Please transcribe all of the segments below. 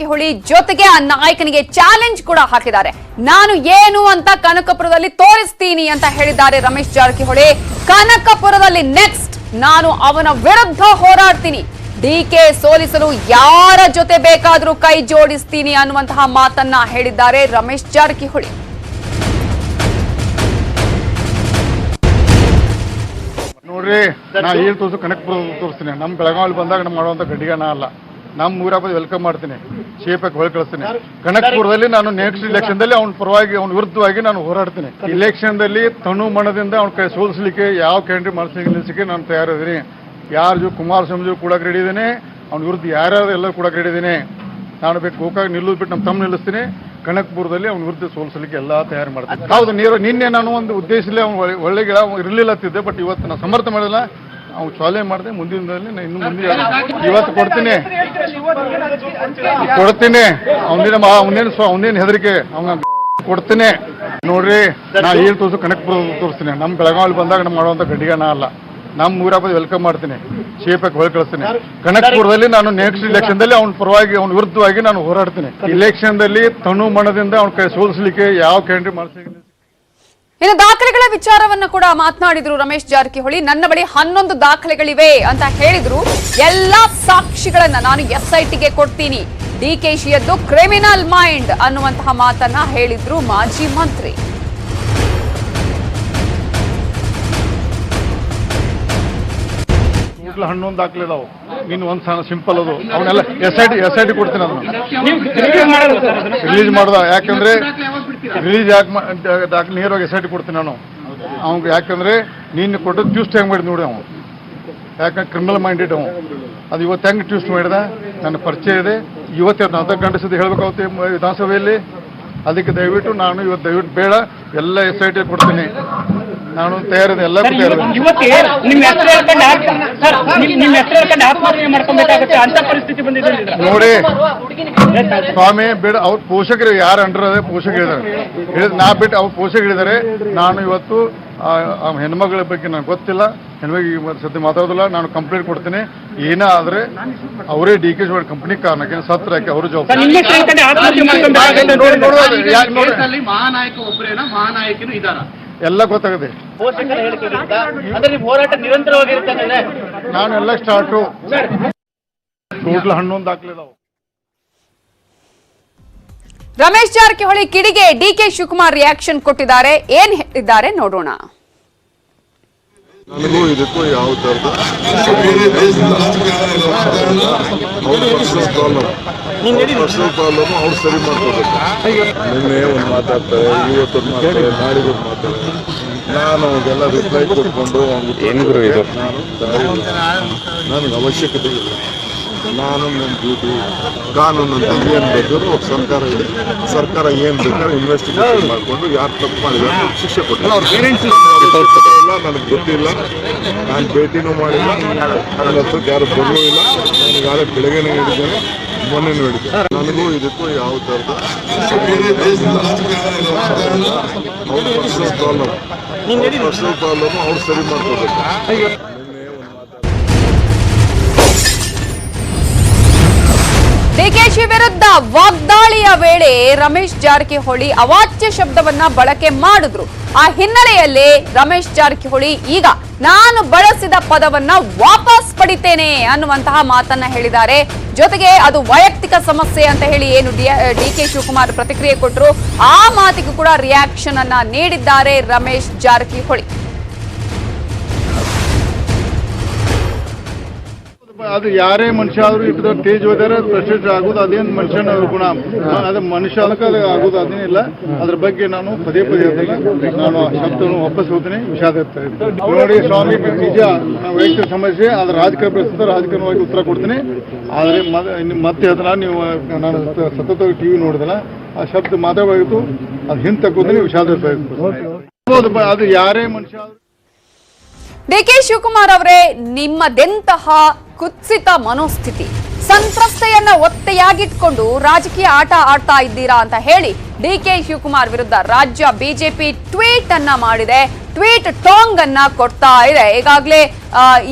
ಜಾರಕಿಹೊಳಿ ಜೊತೆಗೆ ಆ ನಾಯಕನಿಗೆ ಚಾಲೆಂಜ್ ಕೂಡ ಹಾಕಿದ್ದಾರೆ. ನಾನು ಏನು ಅಂತ ಕನಕಪುರದಲ್ಲಿ ತೋರಿಸ್ತೀನಿ ಅಂತ ಹೇಳಿದ್ದಾರೆ ರಮೇಶ್ ಜಾರಕಿಹೊಳಿ. ಕನಕಪುರದಲ್ಲಿ ನೆಕ್ಸ್ಟ್ ನಾನು ಅವನ ವಿರುದ್ಧ ಹೋರಾಡ್ತೀನಿ, ಡಿಕೆ ಸೋಲಿಸಲು ಯಾರ ಜೊತೆ ಬೇಕಾದರೂ ಕೈ ಜೋಡಿಸ್ತೀನಿ ಅನ್ನುವಂತಹ ಮಾತನ್ನ ಹೇಳಿದ್ದಾರೆ ರಮೇಶ್ ಜಾರಕಿಹೊಳಿ. ನೋಡ್ರಿ, ನಾ ಏನು ಕನಕಪುರ ತೋರಿಸ್ತೀನಿ. ನಮ್ಮ ಬೆಳಗಾವಿ ಬಂದಾಗ ನಮ್ಮ ಮಾಡುವಂತ ಗಡ್ಡಿಗಣ ಅಲ್ಲ. ನಮ್ಮ ಊರಾಗ ವೆಲ್ಕಮ್ ಮಾಡ್ತೀನಿ, ಶೇಪಕ್ಕೆ ಹೊಳೆ ಕಳಿಸ್ತೀನಿ. ಕನಕಪುರದಲ್ಲಿ ನಾನು ನೆಕ್ಸ್ಟ್ ಇಲೆಕ್ಷನ್ದಲ್ಲಿ ಅವ್ನ ಪರವಾಗಿ ಅವ್ನ ವಿರುದ್ಧವಾಗಿ ನಾನು ಹೋರಾಡ್ತೀನಿ. ಇಲೆಕ್ಷನ್ದಲ್ಲಿ ತನು ಮನದಿಂದ ಅವ್ನ ಕೈ ಸೋಲಿಸಲಿಕ್ಕೆ ಯಾವ ಕ್ಯಾಂಡಿಡೇಟ್ ನಿಲ್ಲಿಸಲಿಕ್ಕೆ ನಾನು ತಯಾರಿದ್ದೀನಿ. ಯಾರು ಕುಮಾರಸ್ವಾಮಿ ಕೂಡ ರೆಡಿ ಇದ್ದೀನಿ, ಅವ್ನ ವಿರುದ್ಧ ಯಾರ್ಯಾರು ಎಲ್ಲ ಕೂಡ ರೆಡಿ ಇದ್ದೀನಿ. ನಾನು ಬೇಕು ಗೋಕಾಗ ನಿಲ್ಲೋದು ಬಿಟ್ಟು ನಮ್ಮ ತಮ್ಮ ನಿಲ್ಲಿಸ್ತೀನಿ. ಕನಕಪುರದಲ್ಲಿ ಅವ್ನ ವಿರುದ್ಧ ಸೋಲಿಸಲಿಕ್ಕೆ ಎಲ್ಲ ತಯಾರಿ ಮಾಡ್ತೀನಿ. ಹೌದು, ನಿನ್ನೆ ನಾನು ಒಂದು ಉದ್ದೇಶದಲ್ಲಿ ಅವ್ನು ಒಳ್ಳೆ ಗಿಡ ಇರಲಿಲ್ಲ ಅಂತಿದ್ದೆ, ಬಟ್ ಇವತ್ತು ನಾನು ಸಮರ್ಥ ಮಾಡಿಲ್ಲ. ಅವ್ನು ಚಾಲೆ ಮಾಡಿದೆ. ಮುಂದಿನ ಇನ್ನು ಮುಂದೆ ಇವತ್ತು ಕೊಡ್ತೀನಿ. ಅವನೇನು ಹೆದರಿಕೆ ಅವ್ನ ಕೊಡ್ತೀನಿ. ನೋಡ್ರಿ, ನಾ ಏನು ಕನಕಪುರ ತೋರಿಸ್ತೀನಿ. ನಮ್ಮ ಬೆಳಗಾವಿ ಬಂದಾಗ ನಮ್ಮ ಮಾಡುವಂತ ಗಡ್ಡಿಗಣ ಅಲ್ಲ. ನಮ್ಮ ಊರಾಗ ವೆಲ್ಕಮ್ ಮಾಡ್ತೀನಿ, ಶೇಪಕ್ಕೆ ಹೊಳೆ ಕಳಿಸ್ತೀನಿ. ಕನಕಪುರದಲ್ಲಿ ನಾನು ನೆಕ್ಸ್ಟ್ ಇಲೆಕ್ಷನ್ದಲ್ಲಿ ಅವ್ನ ಪರವಾಗಿ ಅವ್ನ ವಿರುದ್ಧವಾಗಿ ನಾನು ಹೋರಾಡ್ತೀನಿ. ಇಲೆಕ್ಷನ್ದಲ್ಲಿ ತನು ಮನದಿಂದ ಅವ್ನ ಕೈ ಸೋಲಿಸಲಿಕ್ಕೆ ಯಾವ ಕ್ಯಾಂಡಿಡೇಟ್ ಮಾಡಿಸ್ಲಿಕ್ಕೆ. ಇನ್ನು ದಾಖಲೆಗಳ ವಿಚಾರವನ್ನ ಕೂಡ ಮಾತನಾಡಿದ್ರು ರಮೇಶ್ ಜಾರಕಿಹೊಳಿ. ನನ್ನ ಬಳಿ 11 ದಾಖಲೆಗಳಿವೆ ಅಂತ ಹೇಳಿದ್ರು. ಎಲ್ಲಾ ಸಾಕ್ಷಿಗಳನ್ನ ನಾನು SITಗೆ ಕೊಡ್ತೀನಿ, ಡಿಕೆಶಿಯದ್ದು ಕ್ರಿಮಿನಲ್ ಮೈಂಡ್ ಅನ್ನುವಂತಹ ಮಾತನ್ನ ಹೇಳಿದ್ರು ಮಾಜಿ ಮಂತ್ರಿ. ಹಣ್ಣೊಂದು ದಾಖಲೆ ಇದಾವೆ, ಇನ್ನು ಒಂದು ಸಿಂಪಲ್ ಅದು. ಅವನ್ನೆಲ್ಲ SIT ಕೊಡ್ತೀನಿ. ಅದನ್ನು ರಿಲೀಸ್ ಮಾಡ್ದ. ಯಾಕಂದ್ರೆ ರಿಲೀಸ್ ದಾಖಲೆ ನೇರವಾಗಿ SIT ಕೊಡ್ತೀನಿ ನಾನು ಅವ್ಗೆ. ಯಾಕಂದ್ರೆ ನೀನು ಕೊಟ್ಟು ಟ್ಯೂಸ್ಟ್ ಹೆಂಗ್ ಮಾಡಿ ನೋಡಿ ಅವನು. ಯಾಕಂದ್ರೆ ಕ್ರಿಮಿನಲ್ ಮೈಂಡೆಡ್ ಅವನು. ಅದು ಇವತ್ತು ಹೆಂಗೆ ಟ್ಯೂಸ್ಟ್ ಮಾಡಿದ ನನ್ನ ಪರಿಚಯ ಇದೆ. ಇವತ್ತು ಅರ್ಧ ಗಂಟೆ ಸುದ್ದಿ ಹೇಳ್ಬೇಕಾಗುತ್ತೆ ವಿಧಾನಸಭೆಯಲ್ಲಿ. ಅದಕ್ಕೆ ದಯವಿಟ್ಟು ನಾನು ಇವತ್ತು ದಯವಿಟ್ಟು ಬೇಡ, ಎಲ್ಲ SIT ಕೊಡ್ತೀನಿ. ನಾನು ತಯಾರಿದೆ, ಎಲ್ಲ ನೋಡಿ. ಸ್ವಾಮಿ ಬೇಡ, ಅವ್ರ ಪೋಷಕರು ಯಾರು ಅಂಡರ್ ಅದೇ ಪೋಷಕರು ಹೇಳಿದ್ದಾರೆ. ನಾ ಬಿಟ್ಟು ಅವ್ರ ಪೋಷಕರು ಹೇಳಿದ್ದಾರೆ. ನಾನು ಇವತ್ತು ಹೆಣ್ಮಗಳ ಬಗ್ಗೆ ನನಗೆ ಗೊತ್ತಿಲ್ಲ, ಹೆಣ್ಮಗ ಸದ್ಯ ಮಾತಾಡೋದಿಲ್ಲ. ನಾನು ಕಂಪ್ಲೇಂಟ್ ಕೊಡ್ತೀನಿ. ಏನಾದ್ರೆ ಅವರೇ DK ಕಂಪ್ನಿ ಕಾರಣಕ್ಕೆ ಸತ್ರ ಯಾಕೆ ಅವರು ಜವಾಬ್ದಾರಿ. ಮಹಾನಾಯಕ ಒಬ್ಬರೇನ ಮಹಾನಾಯಕನು ಇದ್ದಾರ ಎಲ್ಲ ಗೊತ್ತಾಗದೆ. ಹೋರಾಟ ನಿರಂತರವಾಗಿರುತ್ತೆ. ನಾನು ಎಲ್ಲ ಸ್ಟಾರ್ಟು ಟೋಟಲ್ 11 ದಾಖಲೆ ಇದಾವೆ. ರಮೇಶ್ ಜಾರಕಿಹೊಳಿ ಕಿಡಿಗೆ DK ಶಿವಕುಮಾರ್ ರಿಯಾಕ್ಷನ್ ಕೊಟ್ಟಿದ್ದಾರೆ. ಏನ್ ಹೇಳಿದ್ದಾರೆ ನೋಡೋಣ. ನನಗೂ ಇದಕ್ಕೂ ಯಾವ ಥರದ ಪರ್ಸನಲ್ ಪ್ರಾಬ್ಲಮ್ ಅವ್ರು ಸರಿ ಮಾಡ್ಕೋಬೇಕು. ನಿನ್ನೆ ಒಂದು ಮಾತಾಡ್ತಾರೆ, ಇವತ್ತೊಂದು ಮಾತಾಡ್ತಾರೆ, ನಾಳಿಗೊಂದು ಮಾತಾಡ್ತಾರೆ. ನಾನು ಅವಾಗೆಲ್ಲ ರಿಪ್ಲೈ ಕೊಟ್ಕೊಂಡು ನನಗೆ ಅವಶ್ಯಕತೆ ಇಲ್ಲ. ನಾನು ನನ್ನ ಡ್ಯೂಟಿ ಕಾನೂನು ಅಂತ ಏನು ಬೇಕಾದ್ರೂ ಸರ್ಕಾರ ಇದೆ. ಸರ್ಕಾರ ಏನು ಬೇಕಾದ್ರೂ ಇನ್ವೆಸ್ಟಿಗೇಷನ್ ಮಾಡಿಕೊಂಡು ಯಾರು ತಪ್ಪು ಮಾಡಿದ್ರೆ ಶಿಕ್ಷೆ ಕೊಟ್ಟರು. ಅವ್ರ ಪೇರೆಂಟ್ಸ್ ಇಲ್ಲ, ನನಗೆ ಗೊತ್ತಿಲ್ಲ. ನಾನು ಭೇಟಿನೂ ಮಾಡಿಲ್ಲ. ನನ್ನ ಹತ್ರಕ್ಕೆ ಯಾರು ಬರಲೂ ಇಲ್ಲ. ನನಗಾಗ ಬೆಳಗ್ಗೆನೇ ಹೇಳಿದ್ದೇನೆ, ಮೊನ್ನೆನೂ ಹೇಳಿದ್ದೆ. ನನಗೂ ಇದಕ್ಕೂ ಯಾವ ಥರದ ಅವ್ರ ಪರ್ಸನಲ್ ಪ್ರಾಬ್ಲಮ್ ಅವ್ರು ಸರಿ ಮಾಡ್ಕೋಬೇಕು. ಡಿಕೆಶಿ ವಿರುದ್ಧ ವಾಗ್ದಾಳಿಯ ವೇಳೆ ರಮೇಶ್ ಜಾರಕಿಹೊಳಿ ಅವಾಚ್ಯ ಶಬ್ದವನ್ನ ಬಳಕೆ ಮಾಡಿದ್ರು. ಆ ಹಿನ್ನೆಲೆಯಲ್ಲಿ ರಮೇಶ್ ಜಾರಕಿಹೊಳಿ ಈಗ ನಾನು ಬಳಸಿದ ಪದವನ್ನ ವಾಪಸ್ ಪಡಿತೇನೆ ಅನ್ನುವಂತಹ ಮಾತನ್ನ ಹೇಳಿದ್ದಾರೆ. ಜೊತೆಗೆ ಅದು ವೈಯಕ್ತಿಕ ಸಮಸ್ಯೆ ಅಂತ ಹೇಳಿ ಏನು DK ಶಿವಕುಮಾರ್ ಪ್ರತಿಕ್ರಿಯೆ ಕೊಟ್ಟರು, ಆ ಮಾತಿಗೂ ಕೂಡ ರಿಯಾಕ್ಷನ್ ಅನ್ನ ನೀಡಿದ್ದಾರೆ ರಮೇಶ್ ಜಾರಕಿಹೊಳಿ. ಅದು ಯಾರೇ ಮನುಷ್ಯ ಆದ್ರೂ ಇಟ್ಟು ತೇಜ್ ಹೋದರೆ ಪ್ರೆಸಿಡೆಂಟ್ ಆಗೋದು ಅದೇನು ಮನುಷ್ಯನ ಗುಣ. ಅದು ಮನುಷ್ಯ ಅದಕ್ಕೆ ಅದು ಆಗೋದು ಅದೇನಿಲ್ಲ. ಅದ್ರ ಬಗ್ಗೆ ನಾನು ಪದೇ ನಾನು ಶಬ್ದವನ್ನು ವಾಪಸ್ ಹೋಗ್ತೀನಿ, ವಿಷಾದ ಇರ್ತಾ. ನೋಡಿ ಸ್ವಾಮಿ, ನಿಜ ವೈಯಕ್ತಿಕ ಸಮಸ್ಯೆ, ಅದ್ರ ರಾಜಕೀಯ ಪ್ರಸ್ತುತ ರಾಜಕೀಯವಾಗಿ ಉತ್ತರ ಕೊಡ್ತೀನಿ. ಆದರೆ ಮತ್ತೆ ಅದನ್ನ ನೀವು ನಾನು ಸತತವಾಗಿ TV ನೋಡಿದಲ್ಲ, ಆ ಶಬ್ದ ಮಾತಾಡಬೇಕಾಗಿತ್ತು, ಅದು ಹಿಂದೆ ತಕ್ಕೋತೀನಿ, ವಿಷಾದ ಇರ್ತಾ ಇತ್ತು. ಅದು ಯಾರೇ ಮನುಷ್ಯ. DK ಶಿವಕುಮಾರ್ ಅವರೇ, ನಿಮ್ಮದೆಂತಹ ಕುತ್ಸಿತ ಮನೋಸ್ಥಿತಿ, ಸಂತ್ರಸ್ತೆಯನ್ನ ಒತ್ತೆಯಾಗಿಟ್ಕೊಂಡು ರಾಜಕೀಯ ಆಟ ಆಡ್ತಾ ಇದ್ದೀರಾ ಅಂತ ಹೇಳಿ DK ಶಿವಕುಮಾರ್ ವಿರುದ್ಧ ರಾಜ್ಯ ಬಿಜೆಪಿ ಟ್ವೀಟ್ ಅನ್ನ ಮಾಡಿದೆ. ಟ್ವೀಟ್ ಟಾಂಗ್ ಅನ್ನ ಕೊಡ್ತಾ ಇದೆ. ಈಗಾಗಲೇ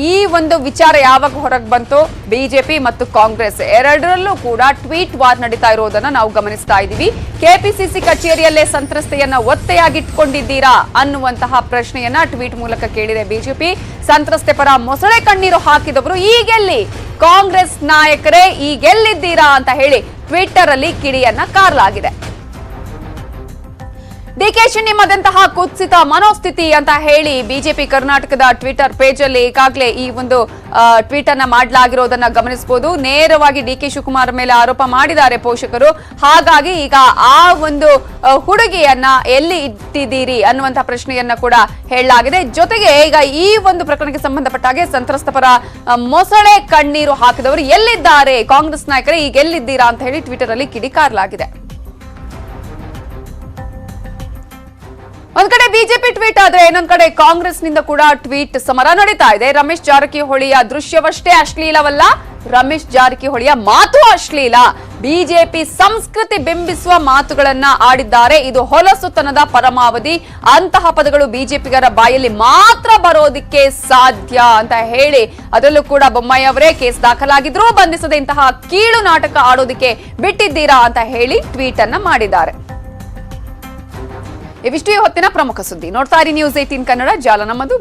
ಈ ಒಂದು ವಿಚಾರ ಯಾವಾಗ ಹೊರಗೆ ಬಂತು, ಬಿಜೆಪಿ ಮತ್ತು ಕಾಂಗ್ರೆಸ್ ಎರಡರಲ್ಲೂ ಕೂಡ ಟ್ವೀಟ್ ವಾರ್ ನಡೀತಾ ಇರೋದನ್ನ ನಾವು ಗಮನಿಸ್ತಾ ಇದ್ದೀವಿ. ಕೆಪಿಸಿಸಿ ಕಚೇರಿಯಲ್ಲೇ ಸಂತ್ರಸ್ತೆಯನ್ನ ಒತ್ತೆಯಾಗಿಟ್ಕೊಂಡಿದ್ದೀರಾ ಅನ್ನುವಂತಹ ಪ್ರಶ್ನೆಯನ್ನ ಟ್ವೀಟ್ ಮೂಲಕ ಕೇಳಿದೆ ಬಿಜೆಪಿ. ಸಂತ್ರಸ್ತೆ ಪರ ಮೊಸಳೆ ಕಣ್ಣೀರು ಹಾಕಿದವರು ಈಗೆಲ್ಲಿ, ಕಾಂಗ್ರೆಸ್ ನಾಯಕರೇ ಈಗೆಲ್ಲಿದ್ದೀರಾ ಅಂತ ಹೇಳಿ ಟ್ವಿಟರ್ ಅಲ್ಲಿ ಕಿಡಿಯನ್ನ ಕಾರಲಾಗಿದೆ. ಡಿಕೆಶಿ ನಿಮ್ಮದಂತಹ ಕುತ್ಸಿತ ಮನೋಸ್ಥಿತಿ ಅಂತ ಹೇಳಿ ಬಿಜೆಪಿ ಕರ್ನಾಟಕದ ಟ್ವಿಟರ್ ಪೇಜ್ ಅಲ್ಲಿ ಈಗಾಗಲೇ ಈ ಒಂದು ಟ್ವೀಟ್ ಅನ್ನ ಮಾಡಲಾಗಿರೋದನ್ನ ಗಮನಿಸಬಹುದು. ನೇರವಾಗಿ ಡಿಕೆ ಶಿವಕುಮಾರ್ ಮೇಲೆ ಆರೋಪ ಮಾಡಿದ್ದಾರೆ ಪೋಷಕರು. ಹಾಗಾಗಿ ಈಗ ಆ ಒಂದು ಹುಡುಗಿಯನ್ನ ಎಲ್ಲಿ ಇಟ್ಟಿದ್ದೀರಿ ಅನ್ನುವಂತಹ ಪ್ರಶ್ನೆಯನ್ನ ಕೂಡ ಹೇಳಲಾಗಿದೆ. ಜೊತೆಗೆ ಈಗ ಈ ಒಂದು ಪ್ರಕರಣಕ್ಕೆ ಸಂಬಂಧಪಟ್ಟ ಹಾಗೆ ಸಂತ್ರಸ್ತ ಪರ ಮೊಸಳೆ ಕಣ್ಣೀರು ಹಾಕಿದವರು ಎಲ್ಲಿದ್ದಾರೆ, ಕಾಂಗ್ರೆಸ್ ನಾಯಕರೇ ಈಗ ಎಲ್ಲಿದ್ದೀರಾ ಅಂತ ಹೇಳಿ ಟ್ವಿಟರ್ ಅಲ್ಲಿ ಕಿಡಿಕಾರಲಾಗಿದೆ. ಒಂದ್ ಕಡೆ ಬಿಜೆಪಿ ಟ್ವೀಟ್ ಆದ್ರೆ ಇನ್ನೊಂದ್ ಕಡೆ ಕಾಂಗ್ರೆಸ್ ನಿಂದ ಕೂಡ ಟ್ವೀಟ್ ಸಮರ ನಡೀತಾ ಇದೆ. ರಮೇಶ್ ಜಾರಕಿಹೊಳಿಯ ದೃಶ್ಯವಷ್ಟೇ ಅಶ್ಲೀಲವಲ್ಲ, ರಮೇಶ್ ಜಾರಕಿಹೊಳಿಯ ಮಾತು ಅಶ್ಲೀಲ. ಬಿಜೆಪಿ ಸಂಸ್ಕೃತಿ ಬಿಂಬಿಸುವ ಮಾತುಗಳನ್ನ ಆಡಿದ್ದಾರೆ. ಇದು ಹೊಲಸುತನದ ಪರಮಾವಧಿ. ಅಂತಹ ಪದಗಳು ಬಿಜೆಪಿಗರ ಬಾಯಲ್ಲಿ ಮಾತ್ರ ಬರೋದಿಕ್ಕೆ ಸಾಧ್ಯ ಅಂತ ಹೇಳಿ, ಅದರಲ್ಲೂ ಕೂಡ ಬೊಮ್ಮಾಯಿ ಅವರೇ ಕೇಸ್ ದಾಖಲಾಗಿದ್ರೂ ಬಂಧಿಸದೆ ಇಂತಹ ಕೀಳು ನಾಟಕ ಆಡೋದಿಕ್ಕೆ ಬಿಟ್ಟಿದ್ದೀರಾ ಅಂತ ಹೇಳಿ ಟ್ವೀಟ್ ಅನ್ನ ಮಾಡಿದ್ದಾರೆ. ಇವಿಷ್ಟು ಹೊತ್ತಿನ ಪ್ರಮುಖ ಸುದ್ದಿ. ನೋಡ್ತಾ ಇರಿ ನ್ಯೂಸ್ 18 ಕನ್ನಡ, ಜಾಲ ನಮ್ಮದು.